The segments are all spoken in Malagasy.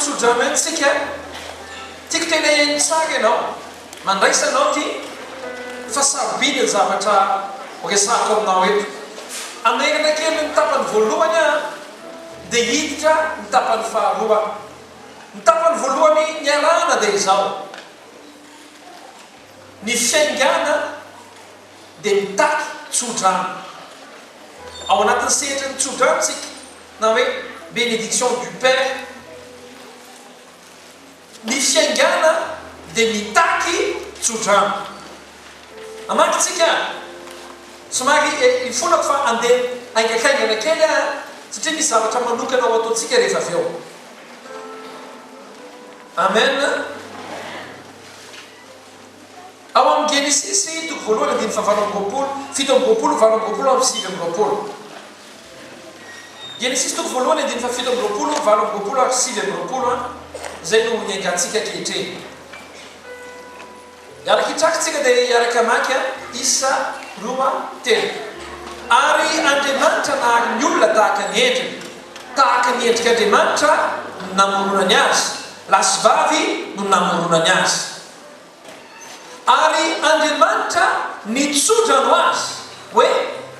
tsodranotsika tiako tena enitsaka ianao mandraisanao ty fa sarobidy ny zavatra resako aminao eto amerina kely ny tapany voalohany a dia hiditra ny tapany faharoa ny tapany voalohany ny arana dia izao ny fiaingana dia mitaky tsodrano ao anatin'ny sehitra ny tsodranotsika na hoe bénédiction du père ny fiaingana dia mitaky tsodrano amakitsika somary ifonako fa andeha aingakaingana kely a satria misy zavatra manokana ao ataontsika rehefa avy eo amen ao amin'ny Genesis toko voalohany andiny fahavalomboapolo fito ambiroapolo valomboapolo amin'ny sivy ambiroapolo Genesis toko voalohany andiny fa fito ambiroapolo valomboapolo ary sivy ambiroapolo zay no niangatsika kehitreny iaraka hitrakatsika dia iaraka maky a isa roa telo ary Andriamanitra nahary ny olona tahaka ny endriny tahaka ny endrik'Andriamanitra no namoronany azy lasy vavy no namoronany azy ary Andriamanitra nitsodrano azy hoe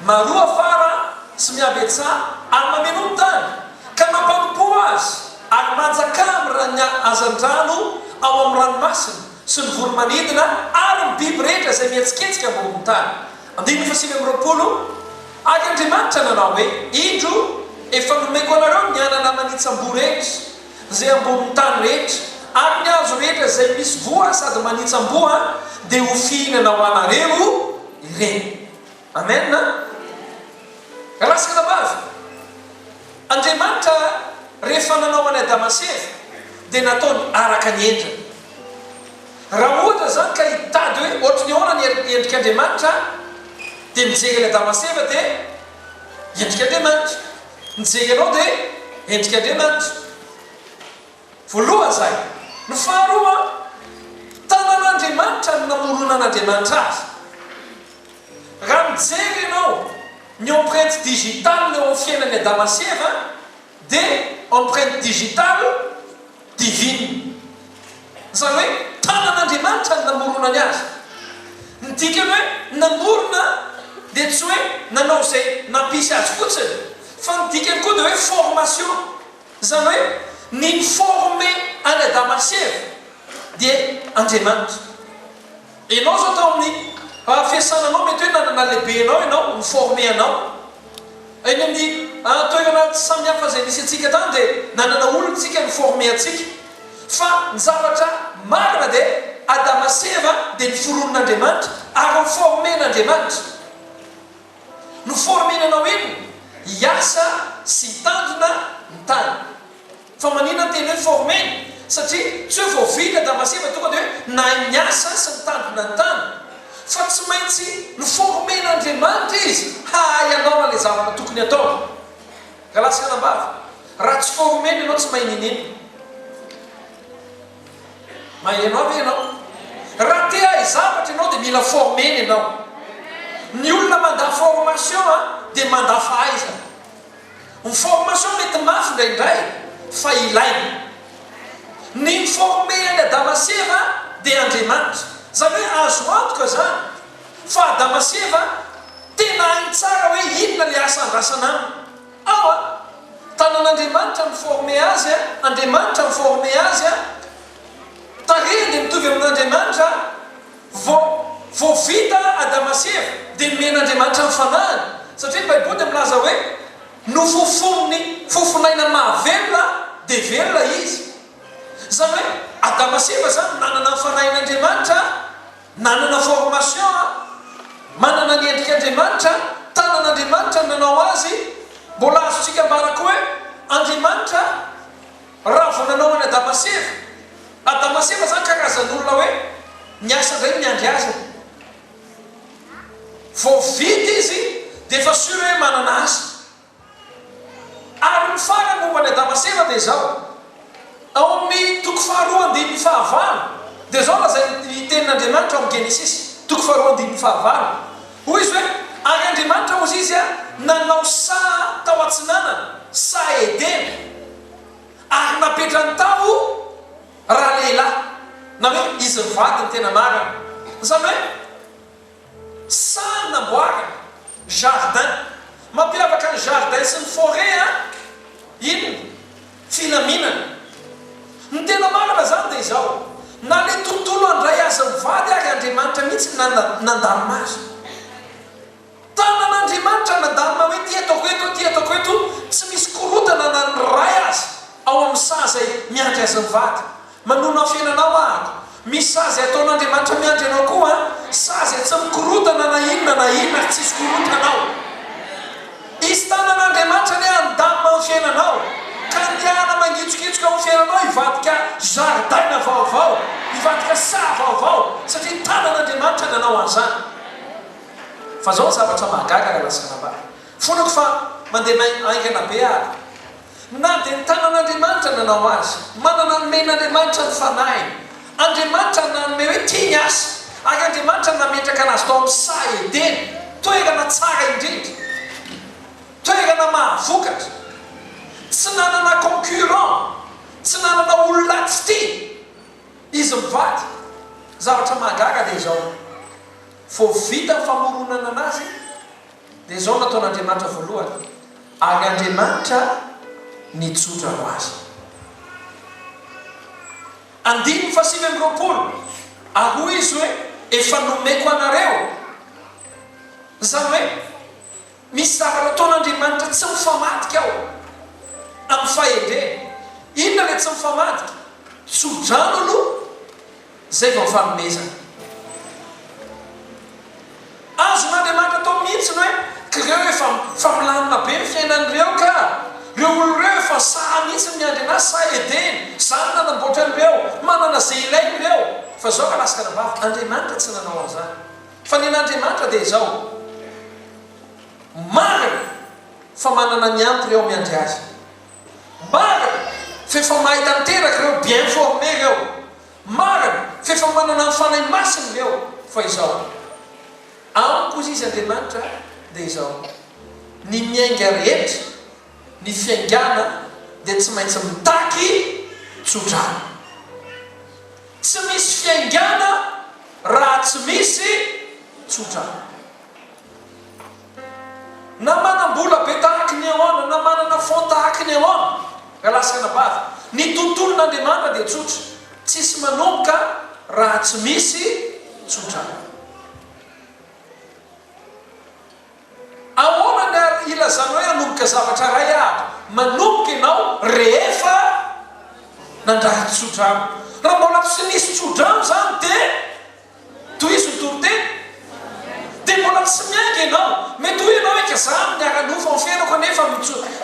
maroa afara sy miabetsa ary mameno ny tany ka mampanompo azy ary manjaka amin'ny azan-drano ao amin'ny ranomasina sy ny voromanidina ary ny biby rehetra izay mihetsiketsika ambony tany andiny fasivy ambiroapolo ary Andriamanitra nanao hoe indro efa nomeko anareo ny anana manitsambo rehetra izay ambony tany rehetra ary ny azo rehetra izay misy voa sady manitsamboa dia ho fihinana ho anareo ireny amen rasikana bavy Andriamanitra rehefa nanao any Adamaseva dia nataony araka ny endriny raha ohatra zany ka hitady hoe ohatry ny ahoana ny endrik'Andriamanitra dia mijery ny Adamaseva dia endrik'Andriamanitra mijery anao dia endrik'Andriamanitra voalohany zay ny faharoa tanan'Andriamanitra no namoronan'Andriamanitra azy raha mijery ianao ny empreinte digitale eo amin'ny fiainan'ny Adamaseva dia empreinte digitale divine zany hoe tanan'Andriamanitra no namoronany azy ny dikany hoe namorona dia tsy hoe nanao izay nampisy azy fotsiny fa ny dikany koa dia hoe formation zany hoe ny forme any Adamaseva dia Andriamanitra ianao zao tao amin'ny fiasananao mety hoe nanana lehibe anao ianao niforme anao eny amin'ny toerana samihafa izay misy atsika tany dia nanana olontsika niforme atsika fa ny zavatra marina dia Adamaseva dia niforonon'Andriamanitra ary niformen'Andriamanitra niformenanao iny hiasa sy hitandrina ny tany fa manina teny hoe formeny satria tsy hoe voavita Adamaseva tonga dia hoe na miasa sy nitandrina ny tany fa tsy maintsy niformen'Andriamanitra izy ianao an'ilay zavatra tokony atao ka lasika nambavy raha tsy formeny ianao tsy mainininy mahainao avy ianao raha te hay zavatra ianao dia mila formeny ianao ny olona manda formation dia manda fahaizana ny formation mety mafy indraindray fa ilaina ny forme any Adamaseva dia Andriamanitra zany hoe azo antoka zany fa Adamaseva tena hainy tsara hoe inona le asa andrasana ao tanan'Andriamanitra niforme azy Andriamanitra niforme azy tareny dia mitovy amin'Andriamanitra vao vita Adamaseva dia nomen'Andriamanitra nifanahany satria ny Baiboly dia milaza hoe nofofony fofonaina mahavelona dia velona izy zany hoe Adamaseva zany nanana nifanahin'Andriamanitra nanana formation manana ny endrik'Andriamanitra tanan'Andriamanitra nanao azy mbola azontsika mbaraka hoe Andriamanitra raha vao nanao any Adamaseva zany karazan'olona hoe niasa indray miandry azy vao vita izy dia efa sure hoe manana azy ary ny farany momba ny Adamaseva dia zao ao amin'ny toko faharoa andiny fahavalo dia zao lazay tenin'Andriamanitra ao amin'ny Genesis toko faharoa andiny fahavalo hoy izy hoe ary Andriamanitra ozy izy nanao saha tao antsinanana saha Edena ary napetrany tao vady ny tena marina zany hoe sary namboarina jardin mampiavaka ny jardin sy ny forêt a inona filaminana ny tena marina zany dia izao na le tontolo andray azy mivady ary Andriamanitra mihitsy nandalina azy tanan'Andriamanitra nandalina hoe ty ataoko eto tsy misy korotana na ny ray azy ao amin'ny sazay miandry azy mivady manona ny fiainanao ahako misy sazy ataon'Andriamanitra miandry anao koa sazy tsy mikorotana na inona tsy isy korotanao izy tanan'Andriamanitra le andalina amin'ny fiainanao ka ndiana mangitsokitsoka amin'ny fiainanao hivadika jardin vaovao hivadika sa vaovao satria tanan'Andriamanitra nanao an'izany fa zao zavatra mahagaga rahalasana ba fonako fa mandeha aingana be ary na dia ny tanan'Andriamanitra nanao azy manana nomen'Andriamanitra ny fanahy Andriamanitra nanome hoe tia ny asa ary Andriamanitra nametraka anazy tao amin'ny sa Edeny toerana tsara indrindra toerana mahavokatra tsy nanana concurrent tsy nanana olona tsy tia izy mivady zavatra mahagaga dia izao fo vita ny famoronana anazy dia izao nataon'Andriamanitra voalohany ary Andriamanitra nitsotra ho azy andiny fa 7 ary hoy izy hoe efa nomeko anareo zany hoe misy zavatra ataon'Andriamanitra tsy mifamadika ao amin'ny fahendreny inona le tsy mifamadika tsodrano aloha zay vao mifanomezana azon'Andriamanitra atao mihitsiny hoe kireo efa milamina be ny fiainan'ireo ka reo oloreo efa saha mihitsy miandry anazy sa Edeny zany nanamboatra an'ireo manana zay ilain'ireo fa zao ka lasaka nabavy Andriamanitra tsy nanao an'izany fa nen'Andriamanitra dia izao marina fa manana ny ampy reo miandry azy marina fefa mahita niteraka reo bien informé reo marina fefa manana ny fanahy masiny reo fa izao amiko izy Andriamanitra dia izao ny miainga rehetra ny fiaingana dia tsy maintsy mitaky tsodrano tsy misy fiaingana raha tsy misy tsodrano na manam-bola be tahaky ny ahoana na manana fond tahaky ny ahoana raha lasaka nabavy ny tontolon'Andriamanitra dia tsotra tsisy manomboka raha tsy misy tsodrano ahoana ny ilazana hoe hanomboka zavatra ray ahatra manomboka ianao rehefa nandraha tsodrano raha mbola tsy nisy tsodrano zany dia toy izy nytoroteny dia mbola tsy miainga ianao mety hoe ianao eka za miara-nofo amin'ny fiainako anefa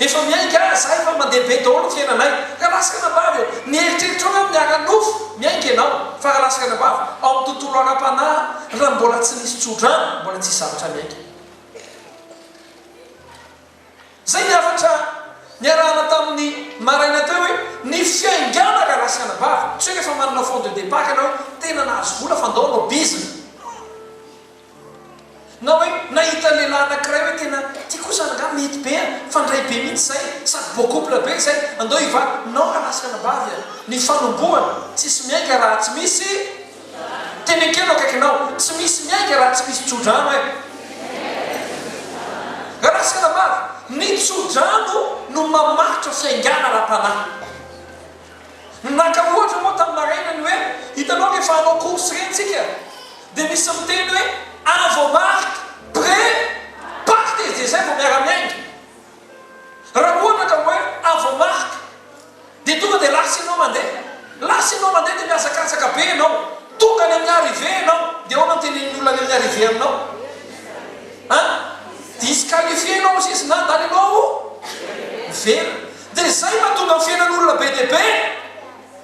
efa miainga za efa mandeha be daholo ny fiainanay raha lasaka nabavy eo ny eritreritra hoe miara-nofo miainga ianao fa raha lasaka nabavy ao amin'ny tontolo ara-panahy raha mbola tsy nisy tsodrano mbola tsy zavatra miainga zay niavatra niarahana tamin'ny maraina teo hoe ny fiaingana raha lasaka nabavy tsy hoe rehefa manana fond de départ ianao tena nahazo vola fa ndao anao bizina na hoe nahita lehilahy anankiray hoe tena ty kosa nga mety be fandray be mihitsy zay sady beau-couple be zay andao hivady nao raha lasaka nabavy ny fanombohana tsisy miainga raha tsy misy teny ankeno akaiky anao tsy misy miainga raha tsy misy tsodrano hoe raha lasaka nabavy ny tsodrano no mamaritra fiaingana raha-panahy naka ohatra moa tamin'ny marainany hoe hitanao rehefa hanao course rentsika dia misy miteny hoe avo marque pré parte dia zay vao miara-miainga raha ohatra ka hoe avo marque dia tonga dia lasa ianao mandeha dia miazakatsaka be ianao tonga ny amin'ny arrivé ianao dia ao mantenen'ny olona ny amin'ny arrivé aminao disqualifié ianao izy nandany ianao vera dia zay mahatonga amin'ny fiainan'olona be dia be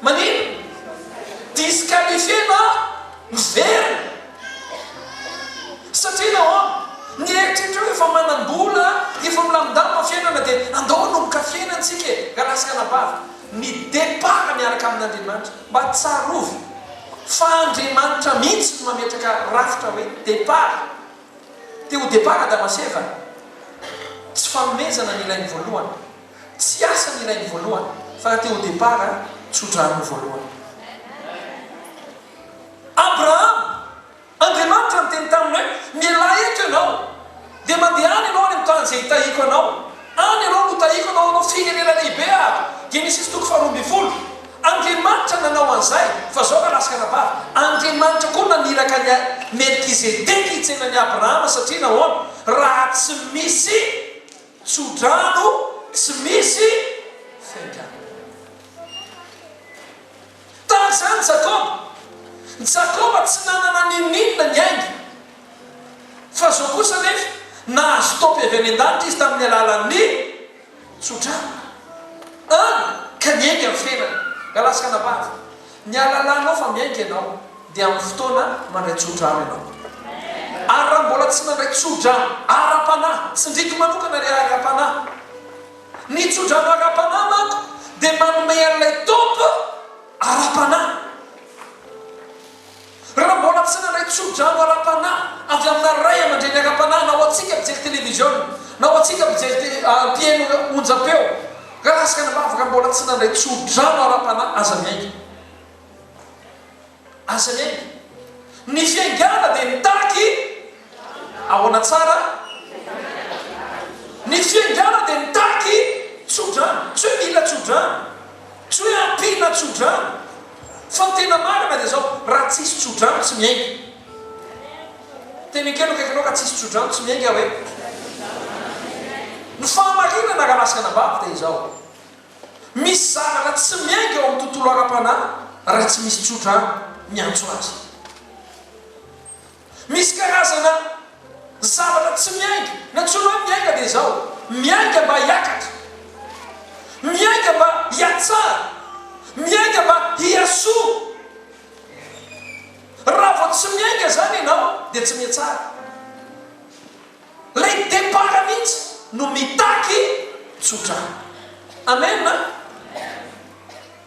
manino disqualifié na mivera satria nao ny eritreritra hoe efa manam-bola efa milamindamina fiainana dia andao anomboka fiainantsika raha lasaka nabavy ny départ miaraka amin'Andriamanitra mba tsarovy fa Andriamanitra mihitsy no mametraka rafitra hoe départ dia ho départ Damaseva tsy fanomezana ny ilainy voalohany tsy asa ny ilainy voalohany fa raha te ho départ tsodrano voalohany zay hitahiko anao any anao no tahiko anao anao firenena lehibe Genesis toko faharoa folo Andriamanitra nanao an'izay fa zao ka lasaka nabavy Andriamanitra koa naniraka ny Melkizedeka hitsenany Abrahama satria nahoana raha tsy misy tsodrano tsy misy fiaingana tahaka izany Jakoba tsy nanana ninninona ny aingy fa zao kosa nefa nahazo topy avy any an-danitra izy tamin'ny alalan'ny tsodrano ka miainga amin'ny fiainana ka lasaka nabavy ny alalanao fa miainga ianao dia amin'ny fotoana mandray tsodrano ianao ary raha mbola tsy mandray tsodrano ara-panahy tsy ndriky manokana le ara-panahy ny tsodrano ara-panahy manko dia manome an'ilay topy ara-panahy raha mbola tsy nandray tsodrano ara-panahy avy amina ray aman-dreny ara-panahy na ho atsika mijery télévision na ho atsika mijery mpiaino onjam-peo ka lasaka nabavy raha mbola tsy nandray tsodrano ara-panahy aza miainga ny fiaingana dia mitaky ahoana tsara ny fiaingana dia mitaky tsodrano tsy hoe mila tsodrano tsy hoe ampiana tsodrano fa ny tena marina dia zao raha tsisy tsodrano tsy miainga teny kely kaikanao ka tsisy tsodrano tsy miainga hoe ny fahamarinana raha lasaka nabavy dia izao misy zavatra tsy miainga eo amin'ny tontolo ara-panahy raha tsy misy tsodrano miantso azy misy karazana zavatra tsy miainga na tsolo hoe miainga dia izao miainga mba hiakatra miainga mba hiatsara miainga mba hiasoa raha vao tsy miainga zany ianao dia tsy miatsara lay départ mihitsy no mitaky tsodrano amen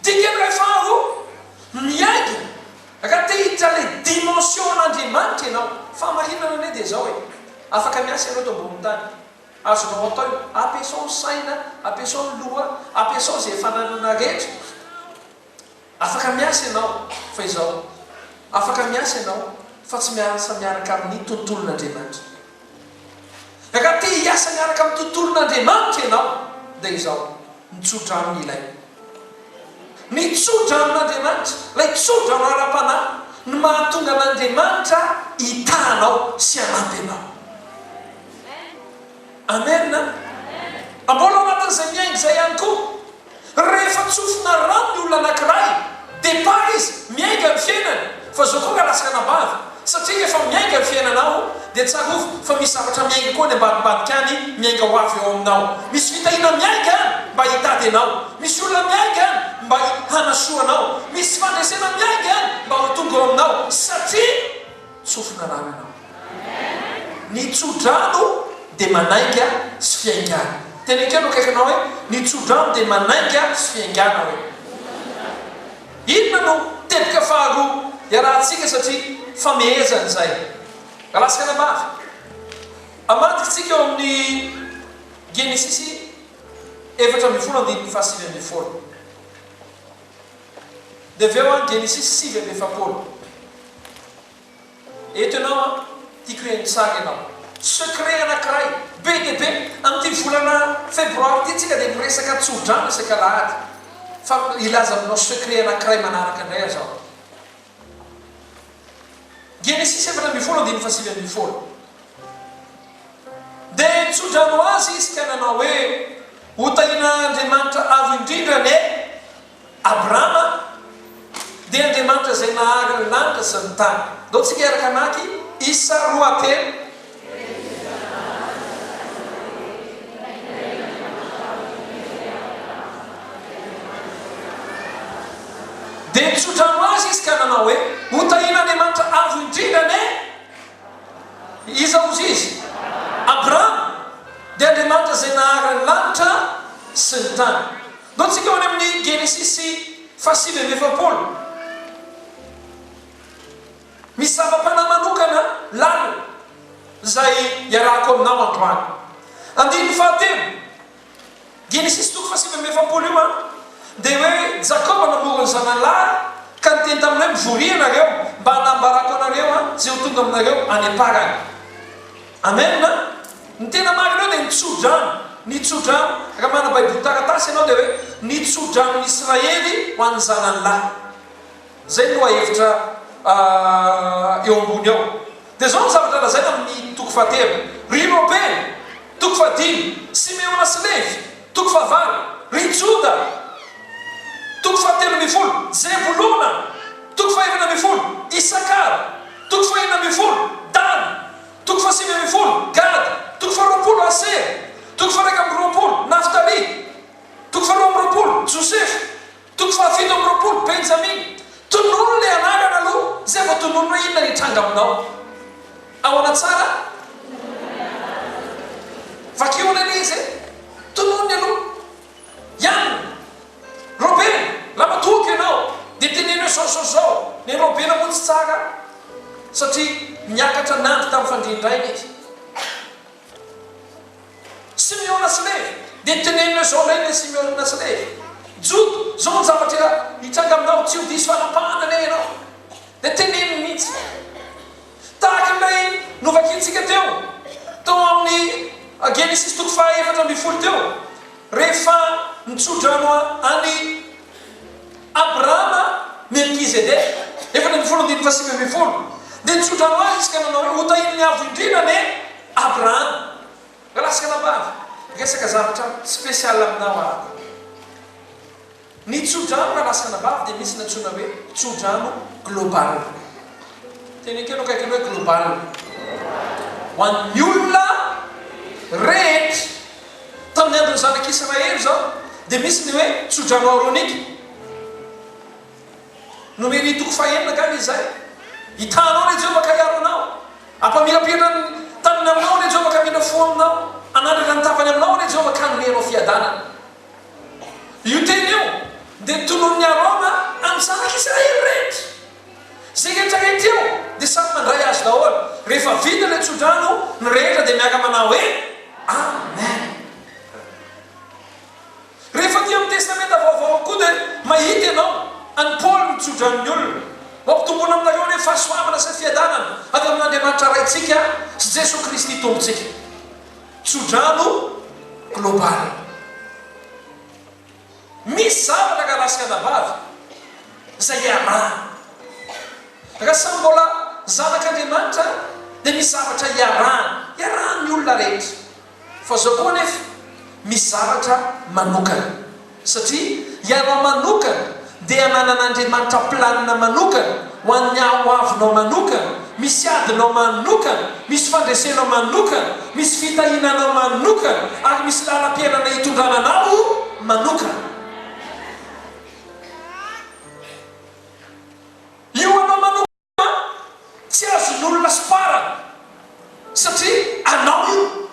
dikeny ray faharoa miainga raha te hiditra lay dimension an'Andriamanitra ianao famarinana ane dia zao hoe afaka miasa ianao to ambony tany azonao atao ampiasao ny saina ampiasao ny loha ampiasao zay fananana rehetra afaka miasa ianao fa izao afaka miasa ianao fa tsy miasa miaraka amin'ny tontolon'Andriamanitra raha te hiasa miaraka amin'ny tontolon'Andriamanitra ianao dia izao ny tsodrano ny ilay ny tsodranon'Andriamanitra lay tsodrano ara-panahy ny mahatonga an'Andriamanitra hitanao sy hanampy anao amen mbola anatin'izay miainga izay ihany koa rehefa tsofina rano ny olona anankiray départ izy miainga amin'ny fiainana fa zao koa ka lasaka nabavy satria efa miainga amin'ny fiainanao dia tsarofo fa misy zavatra miainga koa ny ambadimbadika any miainga ho avy eo aminao misy fitahina miainga any mba hitady anao misy olona miainga any mba hanasoa anao misy fandresena miainga any mba ho tonga eo aminao satria tsofina rano anao ny tsodrano dia manainga sy fiaingana tena kely akaikinao hoe ny tsodrano dia manainga sy fiaingana hoe inona no tepika faharoa iarahantsika satria famehezana izay lasaka nabavy amantikitsika eo amin'ny Genesis 4:7 dia avy eo Genesis 7:7 eto ianao tiako renintsara ianao secret anankiray be dia be amin'ity volana febroary ity tsika dia miresaka tsodrano isaka lahady fa ilaza aminao secret anankiray manaraka indray azao Genesis 7:7 dia tsodrano azy izy ka nanao hoe hotahin'Andriamanitra avo indrindra ny Abrahama dia Andriamanitra izay nahary ny lanitra sy ny tany dao tsika araka anaky Isa 2:3 dia tsodrano azy izy ka nanao hoe hotahin'Andriamanitra avo indrindra ny iza ozy izy Abrahama dia Andriamanitra izay nahary ny lanitra sy ny tany dao tsika eo any amin'ny Genesis 7:7 misy zava-panahy manokana lalina izay iarahako aminao androany andiny fahatelo Genesis 7:7 io dia hoe Jakoba namorony zanalahy ka niteny taminareo mivory anareo mba hanambarako anareo zay ho tonga aminareo any am-parany amen ny tena marinao dia ny nitsodrano raha mana baiboly taratasy ianao dia hoe nitsodrano Israely ho an'ny zanany lahy. Zay no ahevitra eo ambony ao. Dia zao ny zavatra lazaina amin'ny toko fahatelo. Ry Robeny, toko fahadimy. Simeona sy Levy, toko fahavalo. Ry Joda, toko fahatelo ambin'ny folo. Zebulona, toko fahaefatra ambin'ny folo. Isakara, toko fahaenina ambin'ny folo. Dan, toko fahasimy ambin'ny folo. Gad, toko faharoapolo. Aser, toko faharaika amby roapolo. Naftali, toko faharoa amby roapolo. Joseph, toko fahafito amby roapolo. Benjamin. Tonono le anarana aloha zay vao tonono hoe inona nitranga aminao. Ao anatsara vakiona le izy tonony aloha ihany. Robeny, lama toky ianao dia teneny hoe zao ny Robena moa tsy tsara satria niakatra nandro tamin'ny fandrindraina izy. Simeona sy Levy dia teneny hoe zao lay le Simeona sy Levy. Jodo, zao ny zavatra hitranga aminao tsy ho diso fanapahana le ianao dia teneny mihitsy. Tahaka ilay novakiantsika teo amin'ny Genesis toko fahaefatra ambin'ny folo teo, rehefa nitsodrano any Abrahama Melkizedeka efatra ambin'ny folo andiny fahasimy ambin'ny folo, dia nitsodrano azy izy ka nanao hoe hotahiny avo indrinany Abrahama. Galasika nabavy resaka zavatra spesialy aminao aby. Ny tsodrano raha lasaka nabavy dia misy natsoina hoe tsodrano global. Teny keno kaiky hoe global ho an'ny olona rehetra. Tamin'ny andron'ny zanak'Israely zao dia misy ny hoe tsodrano aronika. Nomeny toko fahaenina gany izay. Hitanao le Jehovah ka hiaro anao, ampamirapirana taniny aminao le Jehovah ka mila fo aminao, anandrana ny tapany aminao le Jehovah ka nomenao fiadanana. Io teny io dia tonon'ny Aroma amin'ny zanak'Israely rehetra. Zay rehetra rehetra eo dia samy mandray azy daholo. Rehefa vita le tsodrano ny rehetra dia miaka manao hoe amen. Rehefa ty amin'ny testamenta vaovao koa dia mahita ianao any Paoly mitsodrano ny olona, mampitomboana aminareo hoe fahasoavana sy fiadanana avy amin'Andriamanitra raintsika sy Jesosy Kristy tompontsika. Tsodrano global. Misy zavatra ka lasika nabavy zay iarana. Raha samy mbola zanak'Andriamanitra dia misy zavatra iarany olona rehetra. Fa zao koa nefa misy zavatra manokana, satria ianao manokana dia ananan'Andriamanitra planina manokana ho an'ny avinao manokana, misy adinao manokana, misy fandresenao manokana, misy fitahinanao manokana, ary misy lalam-piainana hitondrananao manokana. Io anao manokana tsy azon'olona siparana satria anao io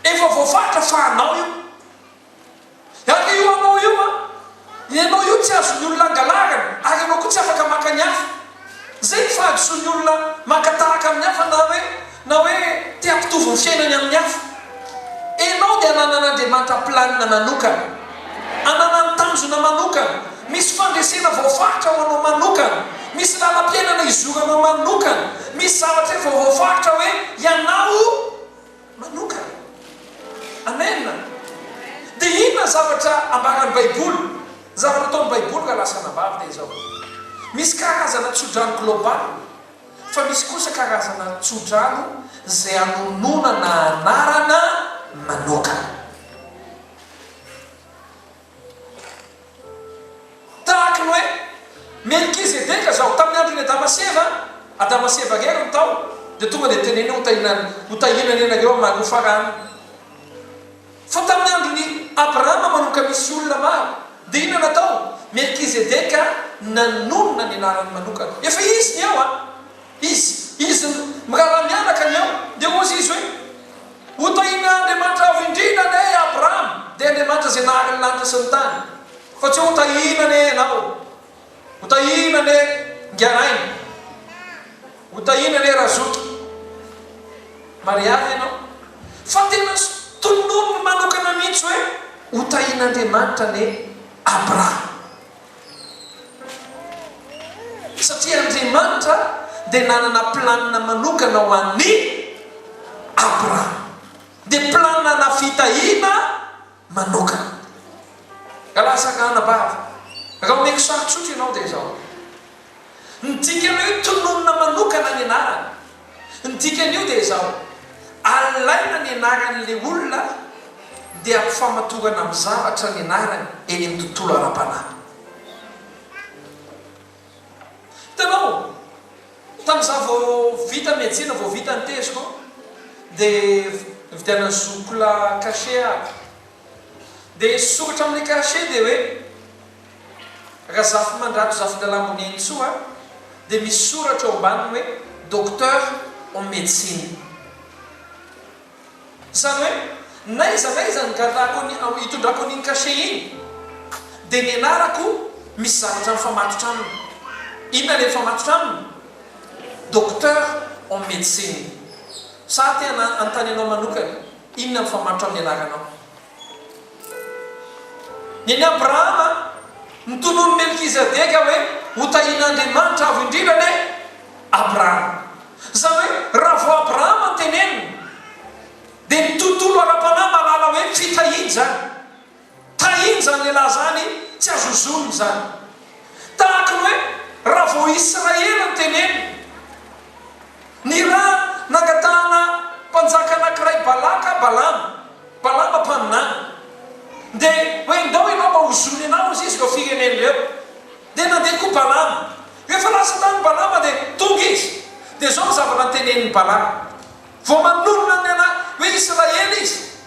efa voafatra fa anao io. Ary io anao io ianao io tsy azon'ny olona angalarana, ary anao koa tsy afaka maka ny hafa. Zay fahadisoan'ny olona makatahaka amin'ny hafa na hoe te hampitovy ny fiainany amin'ny hafa. Enao dia ananan'Andriamanitra planina manokana, ananany tanjona manokana, misy fandresena voafahitra ho anao manokana, misy lalam-piainana izoranao manokana, misy zavatra efa voafahitra hoe ianao manokana. Amen. Dia inona zavatra ambaran'ny Baiboly, zavatra ataon'ny Baiboly raha lasa nabavy dia zao: misy karazana tsodrano global, fa misy kosa karazana tsodrano zay anononana anarana manokana. Tahaka ny hoe Melkizedeka zao tamin'ny andron'ny Adamaseva rero ny tao dia tonga dia teneny hotahinany ianareo manofarana. Fa tamin'ny andron'ny Abrahama manoka misy olona maro, dia inona natao? Melkizedeka nanonona ny anarany manokana. Efa izy ny ao izy mirara mianaka ny ao, dia ozy izy hoe hotahin'Andriamanitra avindrinany Abrahama, dia Andriamanitra zay nahary ny lanitra sy ny tany. Fa tsy hotahinany ianao, hotahinany ngarainy, hotahinany razoky mariavy ianao. Fa tena tonono manokana mihitsy hoe hotahin'Andriamanitra ny Abrahama, satria Andriamanitra dia nanana planina manokana ho an'ny Abrahama. Dia fitahina manokana. Galasakana-bava raha omeko sarotsotra ianao dia zao ny dikany hoe tononona manokana ny anarana. Ny dikan'io dia zao alaina ny anaran'le olona dia ampifamatorana amin'ny zavatra ny anarany eny amin'ny tontolo ara-panahy. Hitanao tamin'izaho vao vita medicine, vao vita ny teziko dia vidiana zokola cachet aby dia soratra amin'ny cachet dia hoe raha zafy mandrato zafin-dalambony eny tsoa dia misy soratra ao ambaniny hoe docteur en médecine. Zany hoe naiza ny hitondrako an'iny cachet iny dia ny anarako misy zavatra mifamatotra aminy. Inona le mifamatotra aminy? Docteur en médecine. Sa ty antany anao manokana, inona mifamatotra amin'ny anaranao? Ny Abrahama nitonony Melkizedeka hoe ho tahin'Andriamanitra avo indrindra ne Abrahama. Zany hoe raha vao Abrahama tenenina dia ny tontolo ara-panahy malala hoe fitahiny zany. Tahiny zany lehilahy zany tsy azozony zany. Tahaka hoe raha vao Israely ny tenenina ny raha nangatahana mpanjaka anankiray Balama mpaninany dia hoe ndao ianao mba hozony anao izy go fireneny reo dia nandeha koa Balama. Rehefa lasa tany Balama dia tonga izy dia zao ny zavatra nyteneniny Balama vao manonona ny ana hoe Israely izy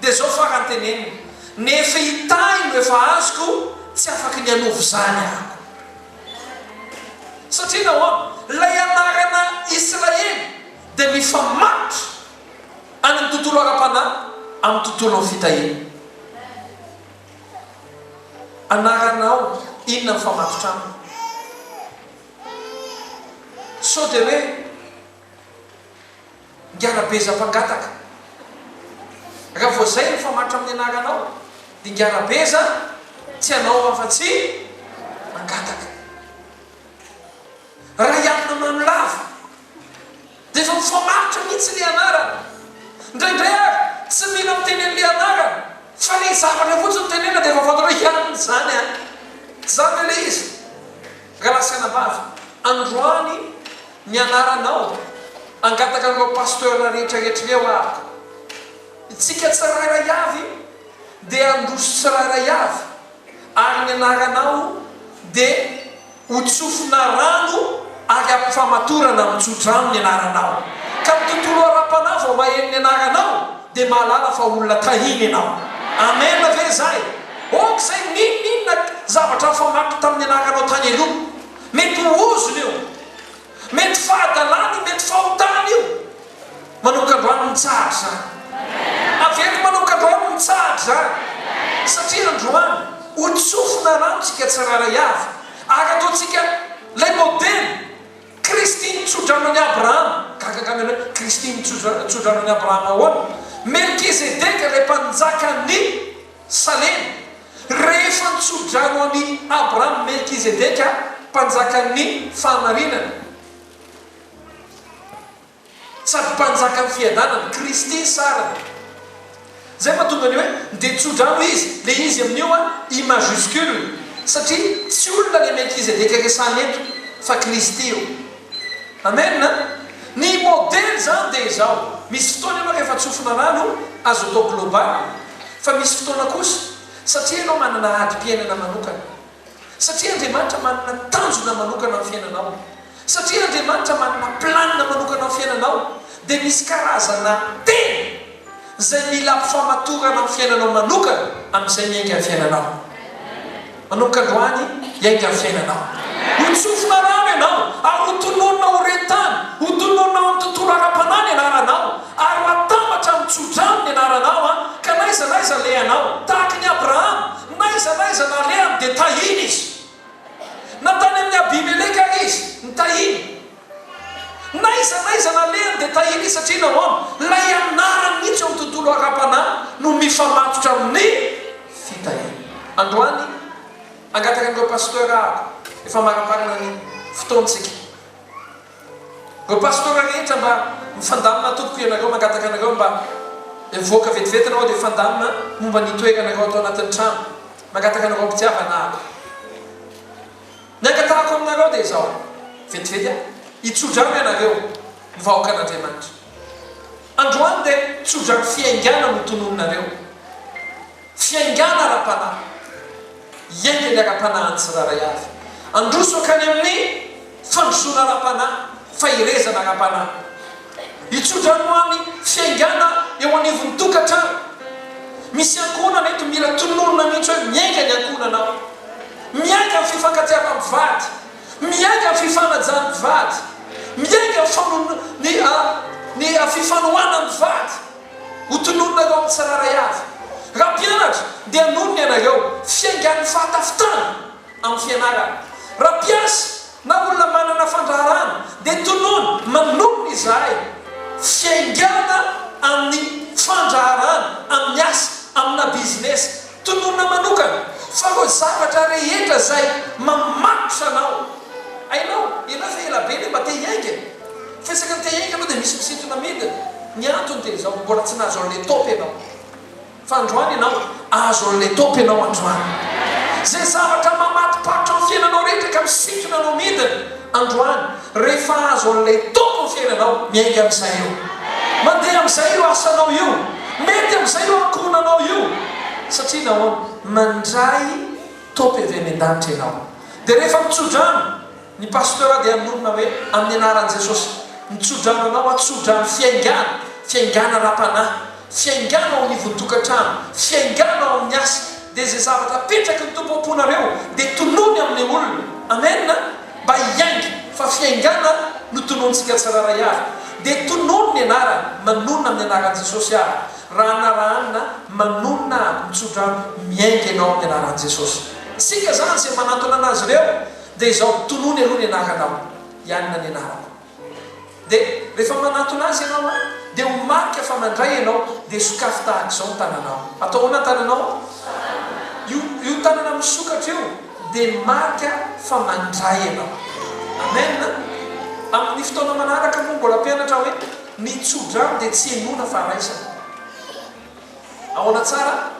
dia zao farany teneniny nefa hitahiny no efa azoko tsy afaky ny anovo zany ahako. Satria nahoana lay anarana Israely dia mifamatotra any amin'ny tontolo ara-panahy amin'ny tontolo ny fitahina. Anaranao inona mifamatotra aminy? So dia hoe ngiarabeza-pangataka. Raha vao zay mifamatotra amin'ny anaranao dia ngiarabeza tsy anao afa-tsy mangataka. Raha ianona manolava dia efa mifamatotra mihitsy le anarana. Indraindray ary tsy mila mitenen'le anarana fa le zavatra fotsiny tenena dia efa fantatra hoe ianona zany a. Zany le izy. Galasana-bava androany ny anaranao angataka anao pasteur rehetrarehetra eo ahako. Itsika tsirairay avy dia androso tsirairay avy ary ny anaranao dia hotsofina rano ary ampifamatorana mitsotra amin'ny anaranao. Ka ny tontolo ara-panahy vao maheno ny anaranao dia mahalala fa olona tahiny ianao. Amen ve zay? Ok zay ninona zavatra mifamatotra tamin'ny anaranao tany aloha. Mety ozony io, mety fahadalany, mety fahotany io. Manokandroany mitsahatra zany. Aveko manokandroany mitsahatra zany. Satria androany hotsofina rano tsika tsiraray avy ary ataotsika lay modely Kristiny tsodrano any Abrahama. Gagagamena hoe Kristiny tsodrano any Abrahama ahoana? Melkizedeka lay mpanjakany Salemy rehefa nitsodrano any Abrahama Melkizedeka mpanjakany fahamarinana sady mpanjakany fiadanana Kristy sarany. Zay mahatonga ny hoe dia tsodrano izy le izy amin'io I majuscule satria tsy olona le Melkizedeka resany eto fa Kristy io. Amen. Ny modely zany dia zao misy fotoana ianao rehefa tsofina rano azo atao global fa misy fotoana kosa satria ianao manana adi-piainana manokana, satria Andriamanitra manana tanjona manokana amin'ny fiainanao, satria Andriamanitra manana planina manokana amin'ny fiainanao dia misy karazana tena zay mila ampifamatorana amin'ny fiainanao manokana amin'izay miainga amin'ny fiainanao. Manomboka androany iainga amin'ny fiainanao. Hotsofina rano ianao ary hotononona ho retany, hotononona amin'ny tontolo ara-panahy ny anaranao ary matambatra mitsodrano ny anaranao ka naizanaiza lehanao tahaka ny Abrahama. Naizanaiza nalehany dia tahiny izy. Natany amin'ny Abimeleka izy nitahiny. Naizanaiza nalehany dia tahiny izy satria nahoana lay anarany mihitsy amin'ny tontolo ara-panahy no mifamatotra amin'ny fitahiny. Androany angataka an'ireo pasteur ahako efa maraparana ny fotoantsika. Ireo pasteur rehetra mba mifandamina tompoko ianareo mangataka anareo mba voaka vetivety anao dia fandamina momba nitoerana anao atao anatin'ny trano mangataka anao mpitiavana niangatahako aminareo dia izao vetivety hitsodrano ianareo ny vahoaka an'Andriamanitra androany dia tsodrano fiaingana no tononinareo fiaingana ara-panahy iainga ny ara-panahiny tsiraray avy androso akany amin'ny fandrosoana ara-panahy fahirezana ara-panahy hitsodrano any fiaingana eo anivon'ny tokantrano misy ankonana eto mila tononona mihitsy hoe miainga ny ankonanao miainga ny fifankatiavana vady miainga ny fifanajany vady miainga ny fifanohanany vady ho tonononareo amin'ny tsiraray avy raha mpianatra dia anonony ianareo fiaingan'ny fahatafitana amin'ny fianarana raha mpiasa na olona manana fandraharana dia tonony manonona izahay fiaingana amin'ny fandraharana amin'ny asa amina bizinesa tononona manokana fa ro zavatra rehetra zay mamatotra anao ainao ena fa elabe le mba te hiainga fesaka ny te hiainga anao dia misy misintona midina ny antony dia zao mbola tsy nahazo an'le topy ianao fa androany ianao azo an'le topy ianao androany zay zavatra mamatipatotra ny fiainanao rehetra ka misintona anao midina androany rehefa azo an'le topy ny fiainanao miainga amin'izay io mandeha amin'izay io asanao io mety amin'izay io ankonanao io satria nahoana mandray topy avy any an-danitra ianao dia rehefa mitsodrano ny pastora dia anonona hoe amin'ny anaran'i Jesosy mitsodrano anao atsodrano fiaingana ra-panahy fiaingana ao anivon'ny tokantrano fiaingana ao amin'ny asa dia zay zavatra petraky ny tompo amponareo dia tonony amin'ny olona amena mba hiainga fa fiaingana no tonontsika tsiraray avy dia tonony ny anarana manonona amin'ny anaran'i Jesosy avy raha narahanina manonona aby mitsodrano miainga ianao amin'ny anaran'i Jesosy sika zany zay manatona anazy ireo dia izao tonony aloha ny anaranao ianina ny anarako dia rehefa manatona azy ianao dia homarika fa mandray ianao dia sokafy tahaka izao ny tananao atao hoana ny tananao io tanana misokatra io dia marika fa mandray ianao amena amin'ny fotoana manaraka moa mbola mpianatra hoe ny tsodrano dia tsy enona fa raisana ahoana tsara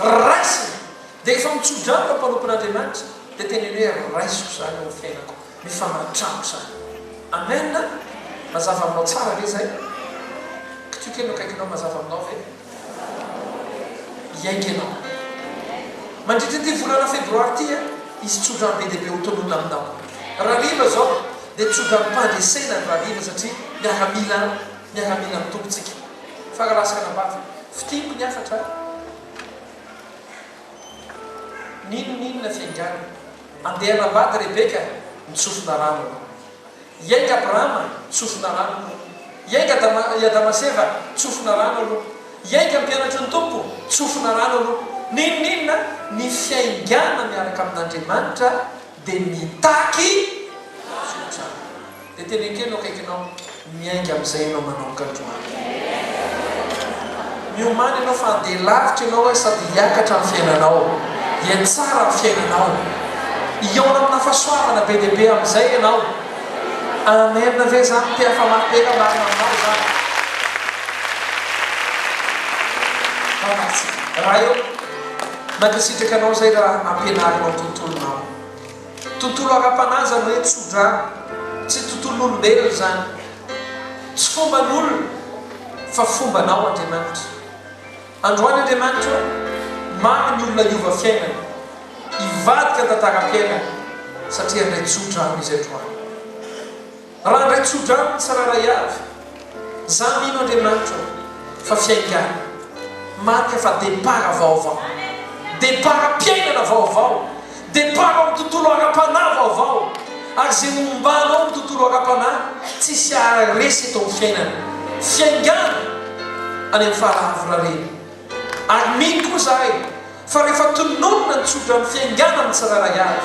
raisina dia efa mitsodrano fa mpanompon'Andriamanitra dia teny hoe raisiko zany ao fiainako mifamatrako zany amena mazava aminao tsara ve zay kitokeno akaikinao mazava aminao ve iainga ianao mandritra ty volana febroary ty izy tsodrano be dehibe ho tonona aminao raha riva zao dia tsodrano mpandresena ny raha riva satria miaramila ny tompontsika faralasaka nambavy fitiko ny afatra ninonina fiaingana andeha nambady Rebeka nitsofina rano iainga Abrahama tsofina rano iainga Damaseva tsofina rano aloha iainga mpianatra ny tompo tsofina rano aloha ninonina ny fiaingana miaraka amin'Andriamanitra dia mitaky sotrano dia tenenkeno akaikinao miainga amin'izay ianao manaoka androany miomany ianao fa andeha lavitra ianao sady hiakatra amin'ny fiainanao hiantsara amin'ny fiainanao iaona amina fahasoavana be dehibe amin'izay ianao amen ve zany tea famapeka marina aminao zany raha eo mankasitraka anao zay raha ampianarinao tontolonao tontolo ara-panahy zany hoe tsodrano tsy tontolon'olombelona zany tsy fomban'olona fa fombanao Andriamanitra androany Andriamanitra mamy ny olona iova fiainana ivadika tantara-piainana satria ndray tsodrano izy androany raha ndray tsodrano ny tsiraray avy za mino Andriamanitra fa fiaingana marika fa départ vaovao départ mpiainana vaovao départ amin'ny tontolo ara-panahy vaovao ary zay mombanao amin'ny tontolo ara-panahy tsisy aresy eto amin'ny fiainana fiaingana any amin'ny fahalavorarena ary mino koa zahay fa rehefa tononona ny tsodrano fiaingana amin'ny tsiraray avy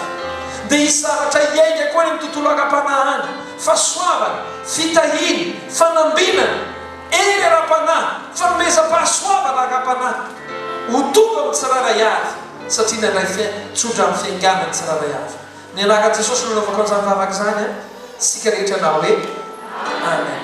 dia hisaratra iainga koa ny tontolo ara-panahy any fahasoavana fitahiny fanambinana ery ara-panahy fanomezam-pahasoavana ara-panahy ho tonga amin'ny tsiraray avy satria nandray tsodrano fiaingana ny tsiraray avy ny anaran'i Jesosy no naovako an'izany vavaka zany sika rehetra nao hoe amen